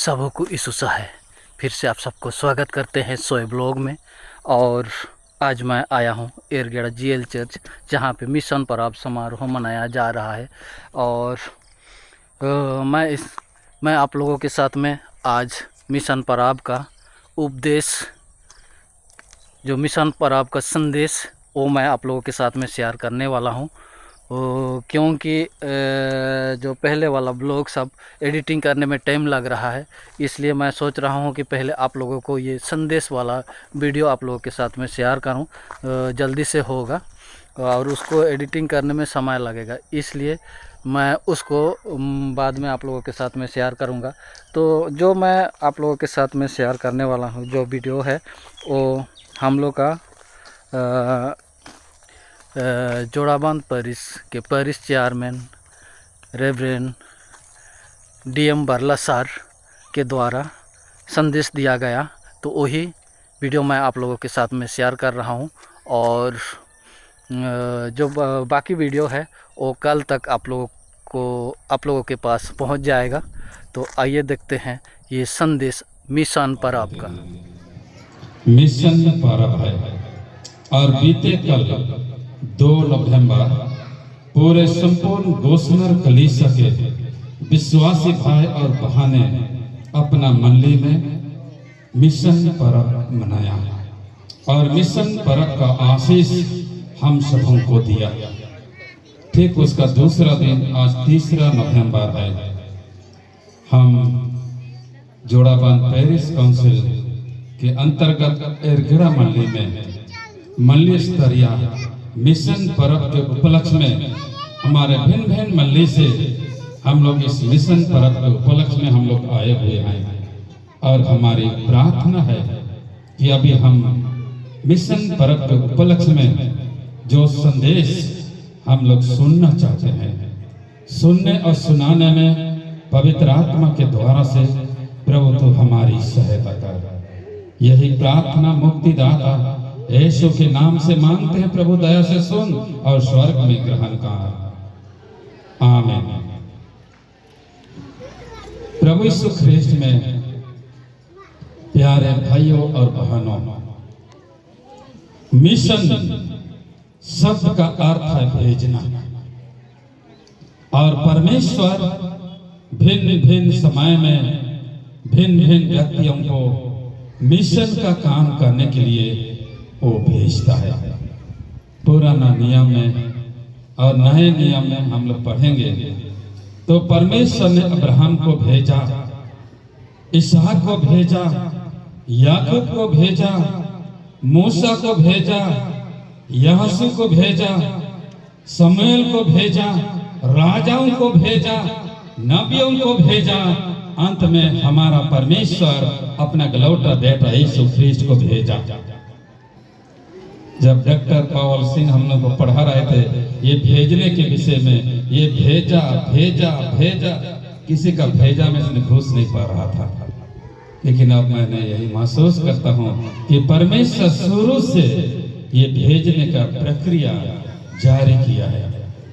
सबको इसुसा है। फिर से आप सबको स्वागत करते हैं सोए ब्लॉग में। और आज मैं आया हूं एरगेड़ा जीएल चर्च, जहां पे मिशन पराब समारोह मनाया जा रहा है। और मैं आप लोगों के साथ में आज मिशन पराब का उपदेश, जो मिशन पराब का संदेश, वो मैं आप लोगों के साथ में शेयर करने वाला हूं। क्योंकि जो पहले वाला ब्लॉग सब एडिटिंग करने में टाइम लग रहा है, इसलिए मैं सोच रहा हूं कि पहले आप लोगों को ये संदेश वाला वीडियो आप लोगों के साथ में शेयर करूं। जल्दी से होगा और उसको एडिटिंग करने में समय लगेगा, इसलिए मैं उसको बाद में आप लोगों के साथ में शेयर करूंगा। तो जो मैं आप लोगों के साथ में शेयर करने वाला हूं, जो वीडियो है, वो हम लोग का जोड़ाबांध परिस के parish chairman reverend D M Barla sir के द्वारा संदेश दिया गया। तो वही वीडियो मैं आप लोगों के साथ में शेयर कर रहा हूं। और जो बाकी वीडियो है वो कल तक आप लोगों के पास पहुंच जाएगा। तो आइए देखते हैं ये संदेश मिशन परब का। मिशन परब है और बीते कल 2 नवंबर पूरे संपूर्ण गोस्नर कलीसिया के विश्वासी भाई और बहने अपना मंडली में मिशन परब मनाया और मिशन परब का आशीष हम सबों को दिया। ठीक उसका दूसरा दिन आज 3 नवंबर है। हम जोड़ाबांध पेरिस काउंसिल के अंतर्गत एरगेड़ा मंडली में मंडली स्तरीय मिशन पर्व के उपलक्ष्य में हमारे भिन्न भिन्न मंडली से हम लोग इस मिशन पर्व के उपलक्ष्य में हम लोग आए हुए हैं। और हमारी प्रार्थना है कि अभी हम मिशन पर्व के उपलक्ष्य में जो संदेश हम लोग सुनना चाहते हैं, सुनने और सुनाने में पवित्र आत्मा के द्वारा से प्रभु तो हमारी सहायता कर। यही प्रार्थना मुक्तिदाता यीशु के नाम से मांगते हैं। प्रभु दया से सुन और स्वर्ग में ग्रहण कर। आमीन। प्रभु यीशु ख्रिस्त में प्यारे भाइयों और बहनों, मिशन शब्द का अर्थ है भेजना। और परमेश्वर भिन्न भिन्न समय में भिन्न भिन्न व्यक्तियों को मिशन का काम करने के लिए वो भेजता है। पुराना नियम में और नए नियम में हम लोग पढ़ेंगे तो परमेश्वर ने अब्राहम को भेजा, इसहाक को भेजा, याकूब को भेजा, मूसा को भेजा, यहोशू को भेजा, शमूएल को भेजा, राजाओं को भेजा, नबियों को भेजा। अंत में हमारा परमेश्वर अपना गलौटा बेटा यीशु ख्रिस्त को भेजा। जब डॉक्टर पवन सिंह हम लोग को पढ़ा रहे थे ये भेजने के विषय में, ये भेजा भेजा भेजा, किसी का भेजा में से घुस नहीं पा रहा था। लेकिन अब मैंने यही महसूस करता हूँ कि परमेश्वर शुरू से ये भेजने का प्रक्रिया जारी किया है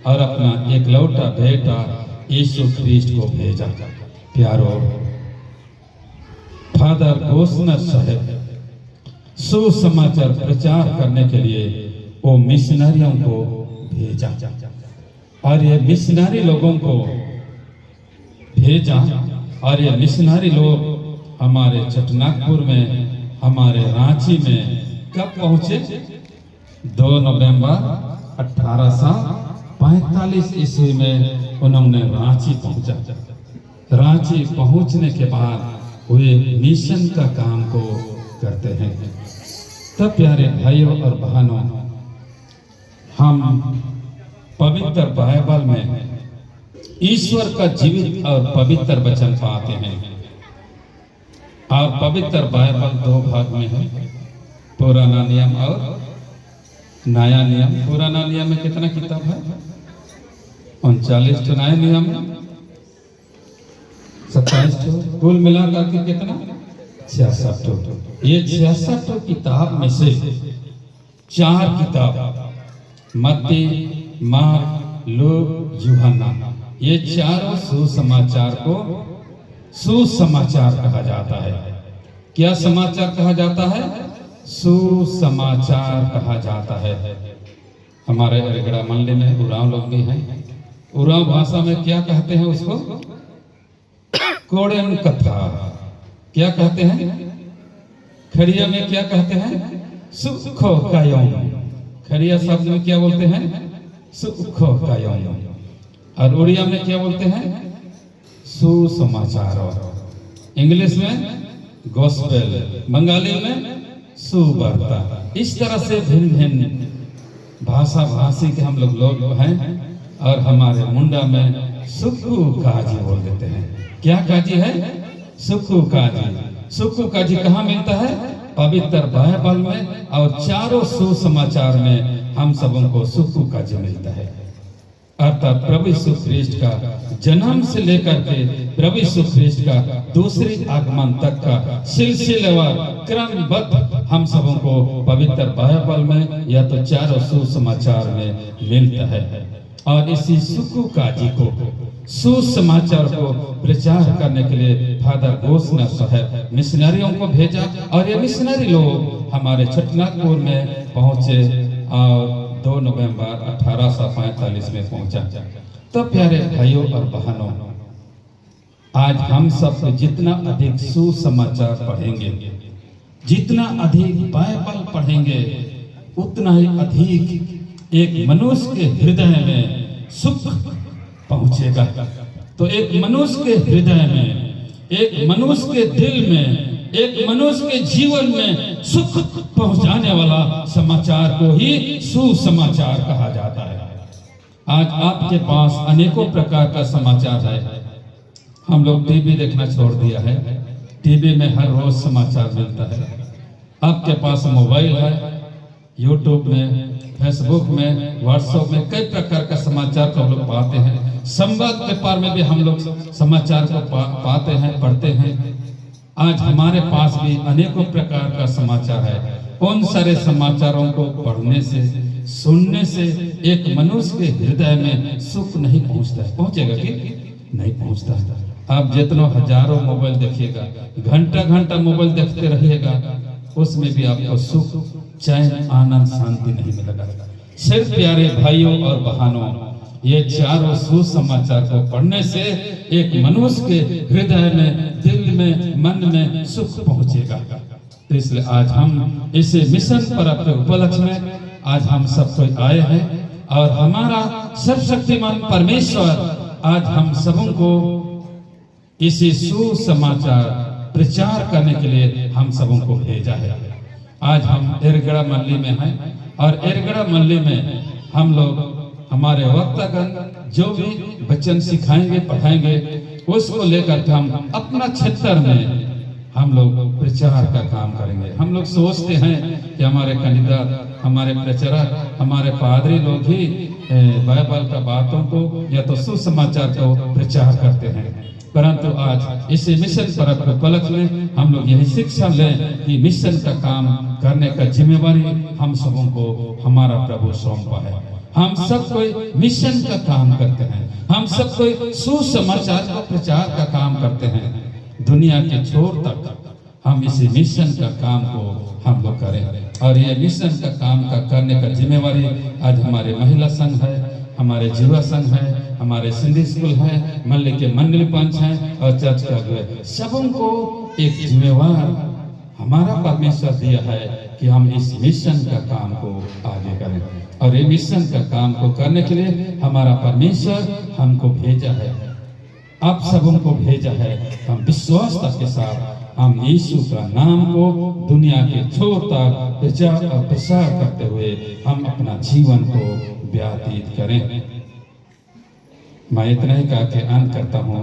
और अपना एकलौता बेटा यीशु ख्रिस्त को भेजा। प्यारो, फादर गोस्नर साहब सुसमाचार प्रचार करने के लिए वो मिशनरियों को भेजा और ये मिशनरी लोगों को भेजा। और ये मिशनरी लोग हमारे चटनागपुर में, हमारे रांची में कब पहुंचे? 2 नवंबर 1845 ईस्वी में उन्होंने रांची पहुंचा। रांची पहुंचने के बाद वे मिशन का काम को करते हैं। तब प्यारे भाइयों और बहनों, हम पवित्र बाइबल में ईश्वर का जीवित और पवित्र वचन पाते हैं। और पवित्र बाइबल 2 भाग में है, पुराना नियम और नया नियम। पुराना नियम में कितना किताब है? 39। तो नया नियम में 27। कुल मिलाकर के कितना? 66। ये 66 किताब में से 4 किताब, मत्ती, मार्क, लूक, यूहन्ना, ये चारों सुसमाचार को सुसमाचार कहा जाता है। क्या समाचार कहा जाता है? सुसमाचार कहा जाता है। हमारे अरेगड़ा मंडली में उरांव लोग भी हैं। उरांव भाषा में क्या कहते हैं उसको? कोड़ेन कथा। क्या कहते हैं? खड़िया में क्या कहते हैं? सुखो कायम। खड़िया शब्द में क्या बोलते हैं? सुखो कायम। और उड़िया में क्या बोलते हैं? सुसमाचार। इंग्लिश में गॉस्पेल, बंगाली में सुवार्ता। इस तरह से भिन्न भिन्न भाषा भाषी के हम लोग हैं। और हमारे मुंडा में सुखू काजी बोल देते हैं। क्या काजी है? सुखू काजी। सुखू काजी कहाँ मिलता है? पवित्र बाइबल में और चारों सुसमाचार में हम सबों को सुखू काजी मिलता है। अर्थात प्रभु यीशु ख्रिस्ट का जन्म से लेकर के प्रभु यीशु ख्रिस्ट का दूसरी आगमन तक का सिलसिलेवार क्रमबद्ध हम सबों को पवित्र बाइबल में या तो चारों सुसमाचार में मिलता है। और इसी सुखू काजी को, सुसमाचार को प्रचार करने के लिए फादर गोसनर साहब मिशनरियों को भेजा। और ये मिशनरी लोग हमारे छटनागपुर में पहुंचे और 2 नवंबर 1845 में पहुंचा। तो प्यारे भाइयों और बहनों, आज हम सब जितना अधिक सुसमाचार पढ़ेंगे, जितना अधिक बाइबल पढ़ेंगे, उतना ही अधिक एक मनुष्य के हृदय में सुख पहुंचेगा। तो एक मनुष्य के हृदय में, एक मनुष्य के दिल में, एक मनुष्य के जीवन में सुख पहुंचाने वाला समाचार को ही सुसमाचार कहा जाता है। आज आपके पास अनेकों प्रकार का समाचार है। हम लोग टीवी देखना छोड़ दिया है। टीवी में हर रोज समाचार मिलता है। आपके पास मोबाइल है, यूट्यूब में, फेसबुक में, व्हाट्सएप में कई प्रकार का समाचार को हम लोग पाते हैं। संवाद पेपर में भी हम लोग समाचार को पाते हैं, पढ़ते हैं। आज हमारे पास भी अनेकों प्रकार का समाचार है। उन सारे समाचारों को पढ़ने से, सुनने से एक मनुष्य के हृदय में सुख नहीं पहुंचता है। पहुंचेगा कि नहीं पहुंचता है। आप जितना हजारों मोबाइल देखिएगा, घंटा घंटा मोबाइल देखते रहिएगा, उसमें भी आपको सुख, चैन, आनंद, शांति नहीं मिलेगा। सिर्फ प्यारे भाइयों और बहनों, ये चारों सुसमाचार को पढ़ने से एक मनुष्य के हृदय में, दिल में, मन में सुख पहुंचेगा। तो इसलिए आज हम इसे मिशन पर्व के उपलक्ष्य में आज हम सब कोई आए हैं और हमारा सर्वशक्तिमान परमेश्वर आज हम सबों को इसी सुसमाचार प्रचार करने के लिए हम सबों को भेजा है। आज हम एरगड़ा मंडली में हैं और एरगड़ा मंडली में हम लोग हमारे वक्तागण जो भी वचन सिखाएंगे, पढ़ाएंगे, उसको लेकर के हम अपना क्षेत्र में हम लोग प्रचार का काम करेंगे। हम लोग सोचते हैं कि हमारे कैंडिडेट, हमारे प्रचारक, हमारे पादरी लोग ही बाइबल का बातों को या तो सुसमाचार को प्रचार करते हैं, परंतु आज इसी मिशन पर्व के उपलक्ष्य में हम लोग यही शिक्षा लें कि मिशन का काम करने का जिम्मेवारी हम सबों को हमारा प्रभु सौंपा है। हम सब कोई मिशन का काम करते हैं, हम सब कोई सुसमाचार का प्रचार का काम करते हैं। दुनिया के छोर तक हम इसी मिशन का काम को हम लोग करें और ये मिशन का काम का करने का जिम्मेवारी आज हमारे महिला संघ है, हमारे युवा संघ है, हमारे सिंधी स्कूल है, मंडली के मंडली पंच हैं और चर्च का अगुवा, सबों को एक जिम्मेवार हमारा परमेश्वर दिया है कि हम इस मिशन का काम को आगे करें। और ये मिशन का काम को करने के लिए हमारा परमेश्वर हमको भेजा है, आप सबों को भेजा है। हम विश्वासता के साथ हम यीशु का नाम को दुनिया के छोर तक प्रचार और प्रसार करते हुए हम अपना जीवन को व्यतीत करें। मैं इतना ही कह के अंत करता हूँ।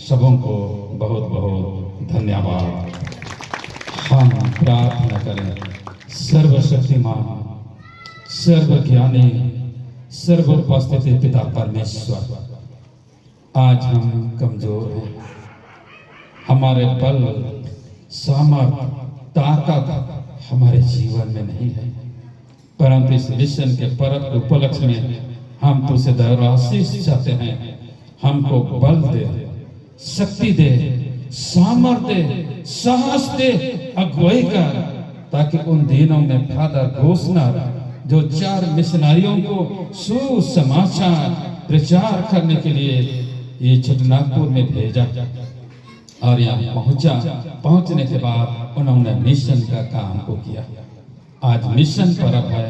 सबों को बहुत बहुत धन्यवाद। हम प्रार्थना करें। सर्वशक्तिमान, सर्वज्ञानी, सर्वोपस्थित पिता परमेश्वर, आज हम कमजोर हैं, हमारे बल, सामर्थ, ताकत हमारे जीवन में नहीं है, परंतु इस मिशन के पर्व उपलक्ष्य में हम तुझसे आशीष चाहते हैं। हमको बल दे, शक्ति दे, सामर्थ्य साहस दे, अगुवाई कर, ताकि उन दिनों में फादर गोस्नर जो 4 मिशनरियों को सुसमाचार प्रचार करने के लिए ये छोटानागपुर में भेजा और यहाँ पहुंचने के बाद उन्होंने मिशन का काम को किया। आज मिशन पर्व है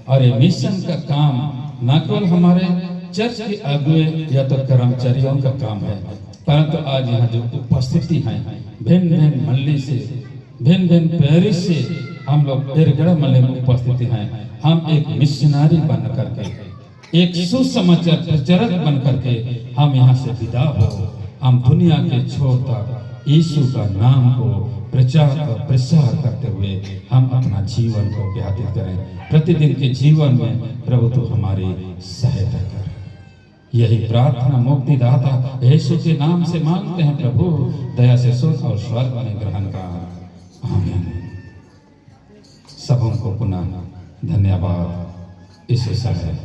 और ये मिशन का काम न केवल हमारे चर्च के अगुए या तो कर्मचारियों का काम है, परंतु आज यहाँ जो उपस्थिति है भिन्न भिन्न मंडली से, भिन्न भिन्न पेरिश से हम लोग एरगढ़ मंडली में उपस्थिति हैं। हम एक मिशनरी बन करके, एक सुसमाचार प्रचारक बन करके हम यहाँ से विदा हो, हम दुनिया के छोर तक यीशु का नाम को प्रचार और प्रसार करते हुए हम अपना जीवन को व्यतीत करें। प्रतिदिन के जीवन में प्रभु तो हमारी सहायता कर। यही प्रार्थना मुक्तिदाता यीशु के नाम से मांगते हैं प्रभु, दया से सुन और स्वर्ग में ग्रहण कर। आमीन। सबों को पुनः धन्यवाद। इस समय